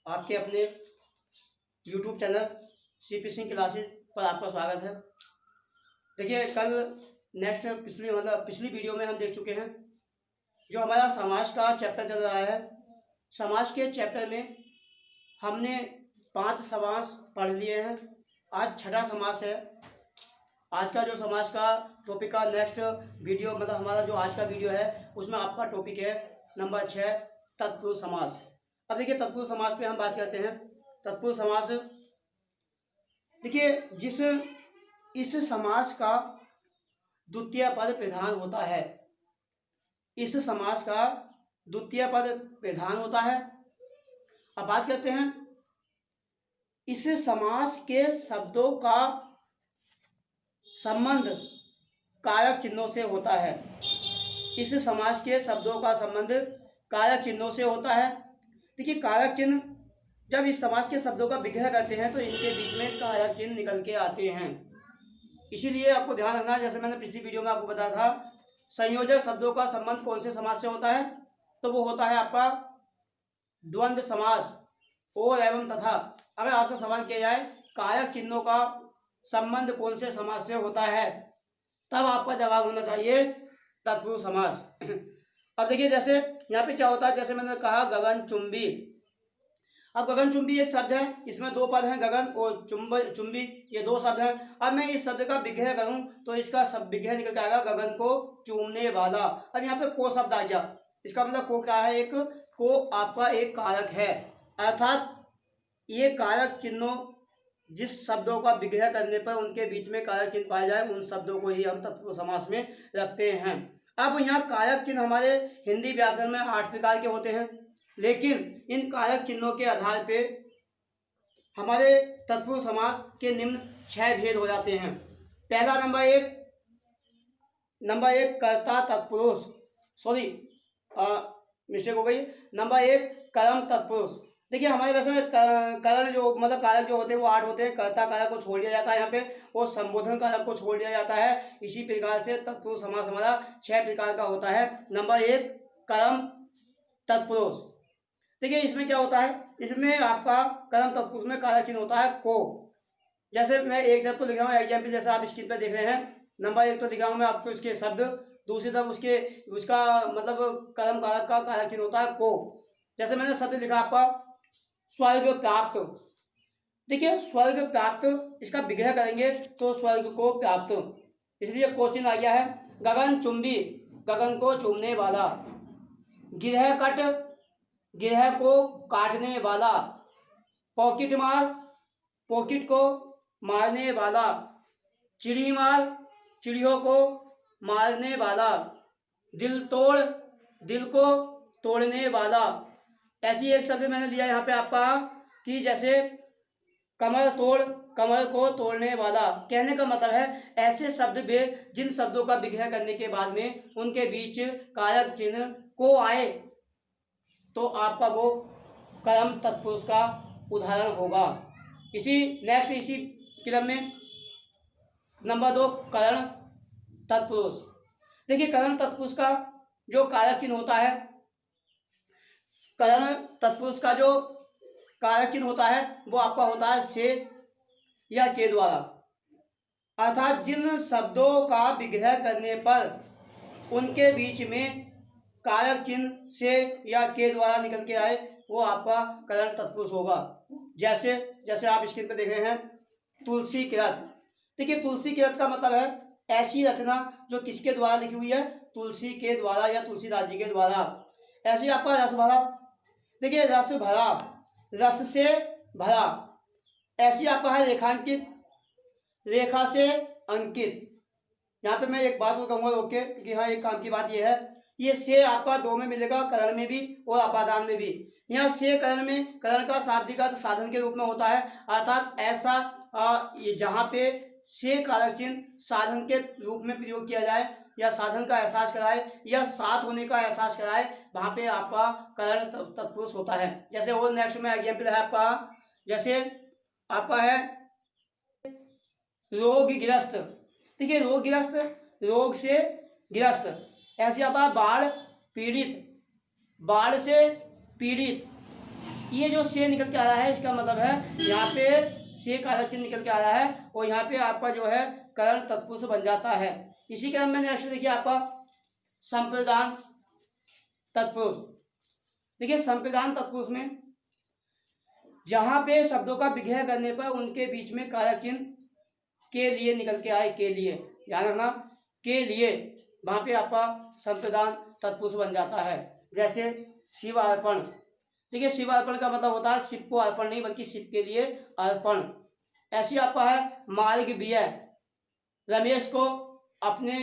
आपके अपने YouTube channel CP Singh classes पर आपका स्वागत है। देखिए, कल पिछली वीडियो में हम देख चुके हैं जो हमारा समाज का चैप्टर चल रहा है। समाज के चैप्टर में हमने 5 समास पढ़ लिए हैं। आज छठा समास है। आज का जो समाज का टॉपिक का नेक्स्ट वीडियो हमारा जो आज का वीडियो है उसमें आपका टॉपिक है नंबर 6 तत्पुरुष समास। अब देखिए, तत्पुरुष समास पे हम बात करते हैं। तत्पुरुष समास, देखिए, इस समास का द्वितीय पद प्रधान होता है। इस समास का द्वितीय पद प्रधान होता है। अब बात करते हैं, इस समास के शब्दों का संबंध कारक चिन्हों से होता है। इस समास के शब्दों का संबंध कारक चिन्हों से होता है। देखिए, कारक चिन्ह जब इस समास के शब्दों का विग्रह करते हैं तो इनके बीच में कारक चिन्ह निकल के आते हैं। इसीलिए आपको ध्यान रखना, जैसे मैंने पिछली वीडियो में आपको बताया था, संयोजक शब्दों का संबंध कौन से समास से होता है, तो वो होता है आपका द्वंद्व समास और एवं तथा। अगर आपसे सवाल किया जाए कारक चिन्हों का संबंध कौन से समास से होता है, तब आपका जवाब होना चाहिए तत्पुरुष समास। अब देखिए, जैसे यहाँ पे क्या होता है, जैसे मैंने कहा गगनचुंबी। अब गगनचुंबी एक शब्द है, इसमें 2 पद हैं, गगन और चुंबी, ये 2 शब्द हैं। अब मैं इस शब्द का विग्रह करूं तो इसका सब विग्रह निकल के आएगा गगन को चूमने वाला। अब यहाँ पे को शब्द आ गया, इसका मतलब को क्या है, एक को आपका एक कारक है, अर्थात ये कारक चिन्हों जिस शब्दों का विग्रह करने पर उनके बीच में कारक चिन्ह पाए जाए उन शब्दों को ही हम तत्पुरुष समास में रखते हैं। अब यहाँ कारक चिन्ह हमारे हिंदी व्याकरण में 8 प्रकार के होते हैं, लेकिन इन कारक चिन्हों के आधार पे हमारे तत्पुरुष समास के निम्न 6 भेद हो जाते हैं। पहला नंबर एक कर्ता तत्पुरुष, मिस्टेक हो गई। नंबर 1 कर्म तत्पुरुष। देखिए, हमारे वैसे करण जो कारक जो होते हैं वो 8 होते हैं। कर्ता कारक को छोड़ दिया जाता है यहाँ पे, और संबोधन कारक को छोड़ दिया जाता है। इसी प्रकार से तत्पुरुष समास हमारा 6 प्रकार का होता है। नंबर 1 कर्म तत्पुरुष। देखिए, इसमें क्या होता है, इसमें आपका कर्म तत्पुरुष में कारक चिन्ह होता है को। जैसे मैं एक तरफ तो लिखा हूँ एग्जाम्पल, जैसे आप स्क्रीन पर देख रहे हैं। नंबर 1 तो लिखा हूँ मैं आपको इसके शब्द, दूसरी तरफ उसका कर्म कारक का कारक चिन्ह होता है को। जैसे मैंने शब्द लिखा आपका स्वर्ग प्राप्त। देखिए, स्वर्ग प्राप्त, इसका विग्रह करेंगे तो स्वर्ग को प्राप्त, इसलिए को चिन्ह आ गया है। गगन चुंबी, गगन को चूमने वाला। गिरह कट, गिरह को काटने वाला। पॉकेट मार, पॉकेट को मारने वाला। चिड़ी मार, चिड़ियों को मारने वाला। दिल तोड़, दिल को तोड़ने वाला। ऐसी एक शब्द मैंने लिया यहाँ पे आपका कि जैसे कमर तोड़, कमर को तोड़ने वाला। कहने का मतलब है ऐसे शब्द में जिन शब्दों का विग्रह करने के बाद में उनके बीच कारक चिन्ह को आए तो आपका वो कर्म तत्पुरुष का उदाहरण होगा। इसी क्रम में नंबर 2 करण तत्पुरुष। देखिए, करण तत्पुरुष का जो कारक चिन्ह होता है, करण तत्पुरुष का जो कारक चिन्ह होता है वो आपका होता है से या के द्वारा। अर्थात जिन शब्दों का विग्रह करने पर उनके बीच में कारक चिन्ह से या के द्वारा निकल के आए वो आपका करण तत्पुरुष होगा। जैसे आप स्क्रीन पर देख रहे हैं तुलसी कृत। देखिए, तुलसी कृत का मतलब है ऐसी रचना जो किसके द्वारा लिखी हुई है, तुलसी के द्वारा या तुलसीदास जी के द्वारा। ऐसे आपका रस भरा। देखिए, रस भरा, रस से भरा। ऐसी आपका है रेखांकित, रेखा से अंकित। यहाँ पे मैं एक बात को कहूँगा ओके कि हाँ, एक काम की बात ये है, ये से आपका 2 में मिलेगा, करण में भी और अपादान में भी। यहाँ से करण में, करण का शाब्दिक अर्थ साधन के रूप में होता है, अर्थात ऐसा ये जहाँ पे से कारक चिन्ह साधन के रूप में प्रयोग किया जाए या साधन का एहसास कराए या साथ होने का एहसास कराए, वहाँ पे आपका करण तत्पुरुष होता है। जैसे और नेक्स्ट में एग्जाम्पल है आपका, जैसे आपका है रोगग्रस्त। देखिए, रोगग्रस्त, रोग से ग्रस्त। ऐसे आता है बाढ़ पीड़ित, बाढ़ से पीड़ित। ये जो से निकल के आ रहा है इसका मतलब है यहाँ पे से कारक चिन्ह निकल के आ रहा है और यहाँ पे आपका जो है करण तत्पुरुष बन जाता है। इसी क्रम में नेक्स्ट देखिए आपका संप्रदान तत्पुरुष। देखिए संप्रदान तत्पुरुष में जहां पे शब्दों का विग्रह करने पर उनके बीच में कारक चिन्ह के लिए निकल के आए, के लिए ध्यान रखना, के लिए, वहां पे आपका संप्रदान तत्पुरुष बन जाता है। जैसे शिव अर्पण। देखिए शिव अर्पण का मतलब होता है शिव को अर्पण नहीं बल्कि शिव के लिए अर्पण। ऐसी आपका है मार्ग व्यय। रमेश को अपने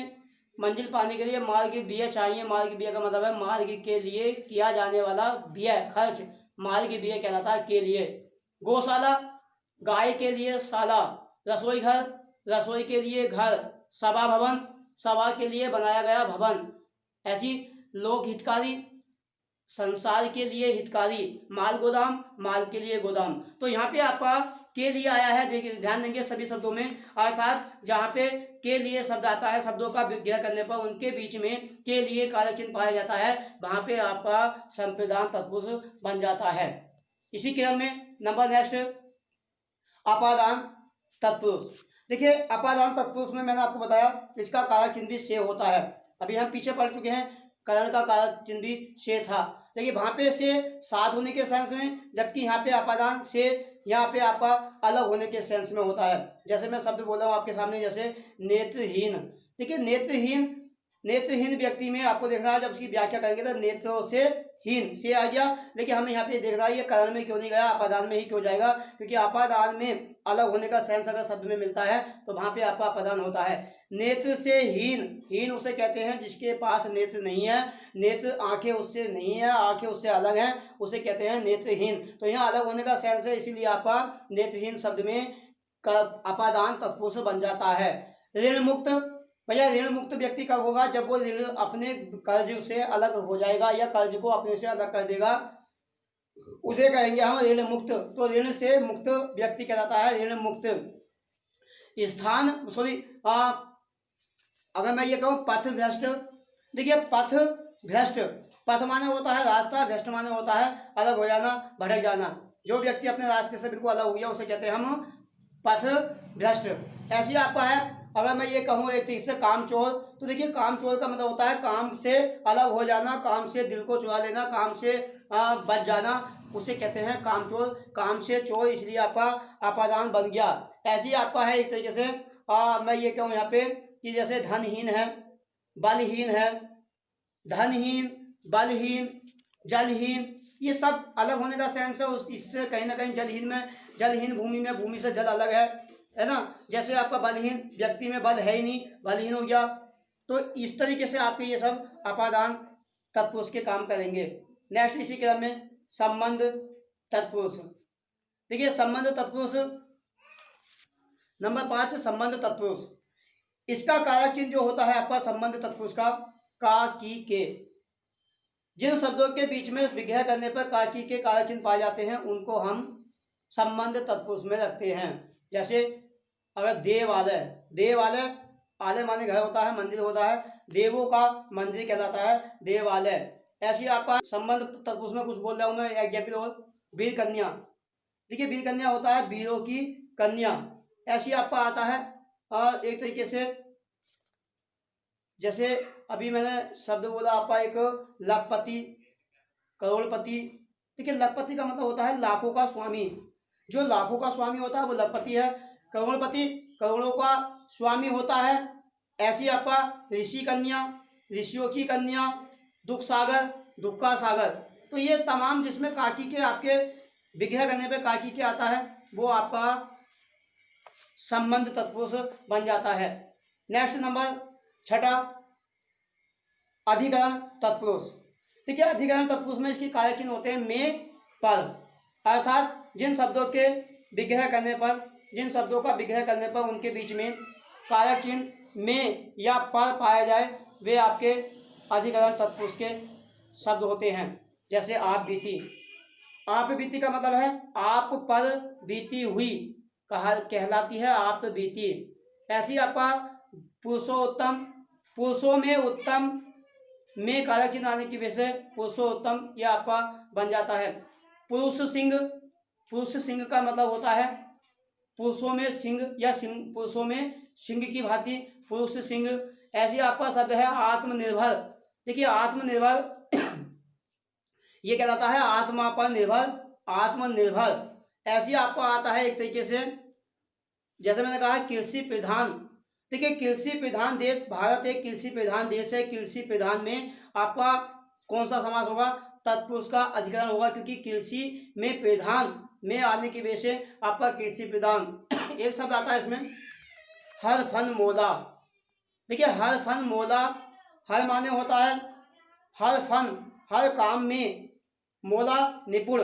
मंजिल पाने के लिए मार्ग व्यय चाहिए। मार्ग व्यय का मतलब है मार्ग के लिए किया जाने वाला व्यय, खर्च, मार्ग व्यय कहलाता है के लिए। गौशाला, गाय के लिए शाला। रसोई घर, रसोई के लिए घर। सभा भवन, सभा के लिए बनाया गया भवन। ऐसी लोक हितकारी, संसार के लिए हितकारी। माल गोदाम, माल के लिए गोदाम। तो यहाँ पे आपका के लिए आया है, देखिए ध्यान देंगे सभी शब्दों में, अर्थात जहाँ पे के लिए शब्द आता है शब्दों का विग्रह करने पर उनके बीच में के लिए कारक चिन्ह पाया जाता है, वहां पे आपका संप्रदान तत्पुरुष बन जाता है। इसी क्रम में नंबर नेक्स्ट अपादान तत्पुरुष। देखिए अपादान तत्पुरुष में मैंने आपको बताया इसका कारक चिन्ह भी से होता है। अभी हम पीछे पढ़ चुके हैं करण का कारक चिन्ह भी से था, लेकिन वहां पे से साथ होने के सेंस में, जबकि यहाँ पे अपादान से यहाँ पे आपका अलग होने के सेंस में होता है। जैसे मैं शब्द बोल रहा हूँ आपके सामने, जैसे नेत्रहीन। देखिए नेत्रहीन व्यक्ति में आपको देखना है, जब उसकी व्याख्या करेंगे तो नेत्रों से हीन से आ गया, लेकिन हमें यहाँ पे देखना है ये करण में क्यों नहीं गया, अपादान में ही क्यों जाएगा, क्योंकि अपादान में अलग होने का सेंस अगर शब्द में मिलता है तो वहां पे आपका अपादान होता है। नेत्र से हीन, हीन उसे कहते हैं जिसके पास नेत्र नहीं है, नेत्र आंखें उससे नहीं है, आंखें उससे अलग हैं, उसे कहते हैं नेत्रहीन। तो यहाँ अलग होने का सेंस है, इसीलिए आपका नेत्रहीन शब्द में अपादान तत्पुरुष बन जाता है। ऋण मुक्त, भैया ऋण मुक्त व्यक्ति कब होगा, जब वो ऋण अपने कर्ज से अलग हो जाएगा या कर्ज को अपने से अलग कर देगा, उसे कहेंगे हम ऋण मुक्त। तो ऋण से मुक्त व्यक्ति कहलाता है ऋण मुक्त। स्थान सॉरी अगर मैं ये कहूँ पथ भ्रष्ट। देखिए पथ भ्रष्ट, पथ माने होता है रास्ता, भ्रष्ट माने होता है अलग हो जाना, भटक जाना। जो व्यक्ति अपने रास्ते से बिल्कुल अलग हो गया उसे कहते हैं हम पथ भ्रष्ट। ऐसी आपका है अगर मैं ये कहूँ एक तरीके से कामचोर, तो देखिए कामचोर का मतलब होता है काम से अलग हो जाना, काम से दिल को चुरा लेना, काम से बच जाना, उसे कहते हैं कामचोर। काम से चोर, इसलिए आपका अपादान बन गया। ऐसी आपका है एक तरीके से मैं ये कहूँ यहाँ पे कि जैसे धनहीन है, बलहीन है, धनहीन, बलहीन, जलहीन, ये सब अलग होने का सेंस है। इससे कहीं ना कहीं जलहीन में, जलहीन भूमि में, भूमि से जल अलग है ना। जैसे आपका बलहीन व्यक्ति में बल है ही नहीं, बलहीन हो गया। तो इस तरीके से आपके ये सब अपादान तत्पुरुष के काम करेंगे। नेक्स्ट इसी क्रम में संबंध तत्पुरुष। देखिए संबंध तत्पुरुष नंबर 5 संबंध तत्पुरुष। इसका कारक चिन्ह जो होता है आपका संबंध तत्पुरुष का की के। जिन शब्दों के बीच में विग्रह करने पर का की के कारक चिन्ह पाए जाते हैं उनको हम संबंध तत्पुरुष में रखते हैं। जैसे अगर देवालय, देवालय आलय माने घर होता है, मंदिर होता है, देवों का मंदिर कहलाता है देवालय। ऐसी आपका संबंध तत्पुरुष में कुछ बोल रहा हूँ मैं एग्जाम्पल और वीर कन्या। देखिए वीर कन्या होता है वीरों की कन्या। ऐसी आपका आता है एक तरीके से, जैसे अभी मैंने शब्द बोला आपका एक लखपति, करोड़पति। देखिए लखपति का मतलब होता है लाखों का स्वामी। जो लाखों का स्वामी होता है वो लखपति है। करोड़पति करोड़ों का स्वामी होता है। ऐसी आपका ऋषि कन्या, ऋषियों की कन्या, दुख सागर, दुख का सागर। तो ये तमाम जिसमें काकी के आपके विग्रह करने पे काकी के आता है वो आपका संबंध तत्पुरुष बन जाता है। नेक्स्ट नंबर 6 अधिकरण तत्पुरुष। देखिए अधिकरण तत्पुरुष में इसकी कारक चिन्ह होते हैं में, पर, अर्थात जिन शब्दों के विग्रह करने पर, जिन शब्दों का विग्रह करने पर उनके बीच में कारक चिन्ह में या पर पाया जाए वे आपके अधिकरण तत्पुरुष के शब्द होते हैं। जैसे आप बीती, आप बीती का मतलब है आप पर बीती हुई कहलाती है आप बीती। ऐसी आपका पुरुषोत्तम, पुरुषों में उत्तम में कारक चिन्ह आने की वजह से पुरुषोत्तम यह आपका बन जाता है। पुरुष सिंह का मतलब होता है पुरुषों में सिंह या पुरुषों में सिंह की भांति पुरुष सिंह। ऐसे आपका शब्द है आत्मनिर्भर। देखिए आत्मनिर्भर ये कहलाता है आत्मा पर निर्भर, आत्मनिर्भर। ऐसे आपको आता है एक तरीके से, जैसे मैंने कहा कृषि प्रधान। देखिए कृषि प्रधान देश, भारत एक कृषि प्रधान देश है। कृषि प्रधान में आपका कौन सा समास होगा? तत्पुरुष का अधिकरण होगा, क्योंकि कृषि में प्रधान में आने की वजह से आपका कृषि प्रधान। एक शब्द आता है इसमें हर फन मोला। देखिए हर फन मोला, हर माने होता है हर फन, हर काम में, मोला निपुण,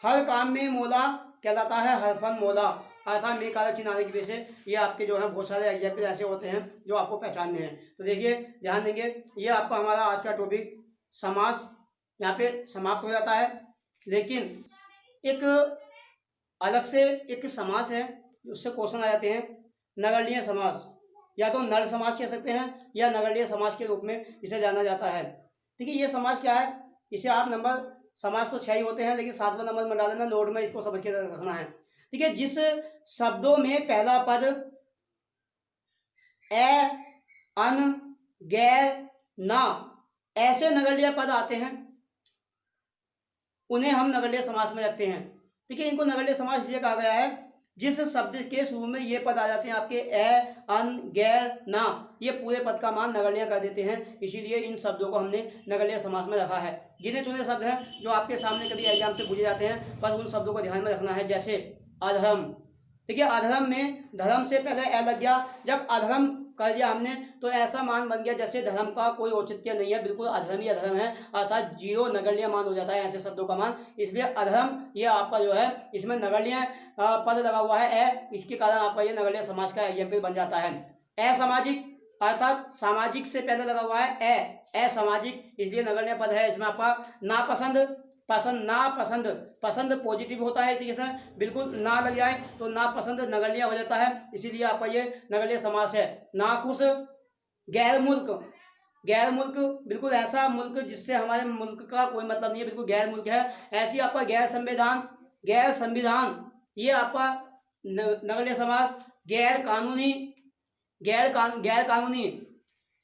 हर काम में मोला कहलाता है हर फन मोला। अर्थात में कारक चिन्ह आने की वजह से ये आपके जो है बहुत सारे एग्जाम्पल ऐसे होते हैं जो आपको पहचानने हैं। तो देखिए ध्यान देंगे, ये आपका हमारा आज का टॉपिक समास यहाँ पे समाप्त हो जाता है। लेकिन एक अलग से एक समास है, उससे क्वेश्चन आ जाते हैं, नगरलीय समास, या तो नर समास कह सकते हैं या नगरलीय समास के रूप में इसे जाना जाता है। देखिए ये समास क्या है, इसे आप नंबर, समास तो 6 ही होते हैं लेकिन 7वां नंबर में डालना, नोट में इसको समझ के रखना है। ठीक है, जिस शब्दों में पहला पद ए, अन, गैर, ना ऐसे नगरलीय पद आते हैं उन्हें हम नगरलीय समास में रखते हैं। ठीक है, इनको नगरलीय समास इसलिए कहा गया है जिस शब्द के शुरू में ये पद आ जाते हैं आपके ए, अन, गैर, ना, ये पूरे पद का मान नगरलीय कर देते हैं, इसीलिए इन शब्दों को हमने नगरलीय समास में रखा है। गिने चुने शब्द हैं जो आपके सामने कभी एग्जाम से पूछे जाते हैं, बस उन शब्दों को ध्यान में रखना है। जैसे अधर्म, देखिए अधर्म में धर्म से पहले ए लग गया, जब अधर्म कर दिया हमने तो ऐसा मान बन गया जैसे धर्म का कोई औचित्य नहीं है, बिल्कुल अधर्म ही अधर्म है, अर्थात 0 नगरलीय मान हो जाता है ऐसे शब्दों का मान। इसलिए अधर्म ये आपका जो है इसमें नगरलीय पद लगा हुआ है ए, इसके कारण आपका ये नगरलीय समास का एग्जाम्पल बन जाता है। असामाजिक, अर्थात सामाजिक से पहले लगा हुआ है ए, असामाजिक, इसलिए नगरलीय पद है। इसमें आपका नापसंद, पसंद, ना पसंद, पसंद पॉजिटिव होता है, ठीक है, बिल्कुल ना लग जाए तो ना पसंद नगरलीय हो जाता है, इसीलिए आपका ये नगरलीय समास है। नाखुश, गैर मुल्क, गैर मुल्क बिल्कुल ऐसा मुल्क जिससे हमारे मुल्क का कोई मतलब नहीं है, बिल्कुल गैर मुल्क है। ऐसी आपका गैर संविधान, गैर संविधान ये आपका नगरलीय समास। गैर कानूनी, गैर कानूनी,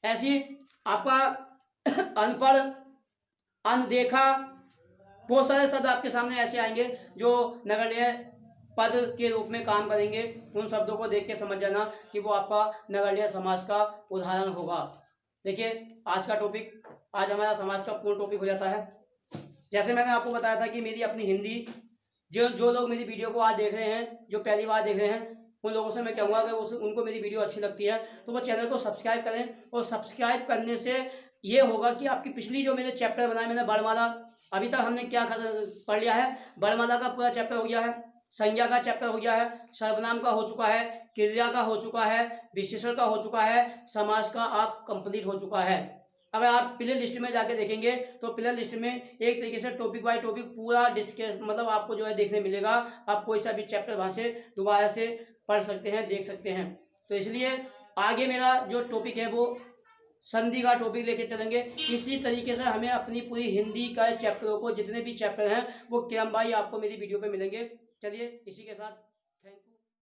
ऐसी आपका अनपढ़, अनदेखा, बहुत सारे शब्द आपके सामने ऐसे आएंगे जो नगरलीय पद के रूप में काम करेंगे। उन शब्दों को देख के समझ जाना कि वो आपका नगरलीय समास का उदाहरण होगा। देखिए आज का टॉपिक, आज हमारा समास का पूर्ण टॉपिक हो जाता है। जैसे मैंने आपको बताया था कि मेरी अपनी हिंदी, जो लोग मेरी वीडियो को आज देख रहे हैं, जो पहली बार देख रहे हैं, उन लोगों से मैं कहूँगा कि उनको मेरी वीडियो अच्छी लगती है तो वो चैनल को सब्सक्राइब करें। और सब्सक्राइब करने से ये होगा कि आपकी पिछली जो मेरे चैप्टर बनाए मैंने वर्णमाला, अभी तक हमने क्या पढ़ लिया है, वर्णमाला का पूरा चैप्टर हो गया है, संज्ञा का चैप्टर हो गया है, सर्वनाम का हो चुका है, क्रिया का हो चुका है, विशेषण का हो चुका है, समास का आप कंप्लीट हो चुका है। अगर आप प्ले लिस्ट में जाके देखेंगे तो प्ले लिस्ट में एक तरीके से टॉपिक बाय टॉपिक पूरा मतलब आपको जो है देखने मिलेगा। आप कोई सा भी चैप्टर वहाँ से दोबारा से पढ़ सकते हैं, देख सकते हैं। तो इसलिए आगे मेरा जो टॉपिक है वो संधि का टॉपिक लेके चलेंगे। इसी तरीके से हमें अपनी पूरी हिंदी का चैप्टरों को, जितने भी चैप्टर हैं वो क्रम बाई आपको मेरी वीडियो पे मिलेंगे। चलिए इसी के साथ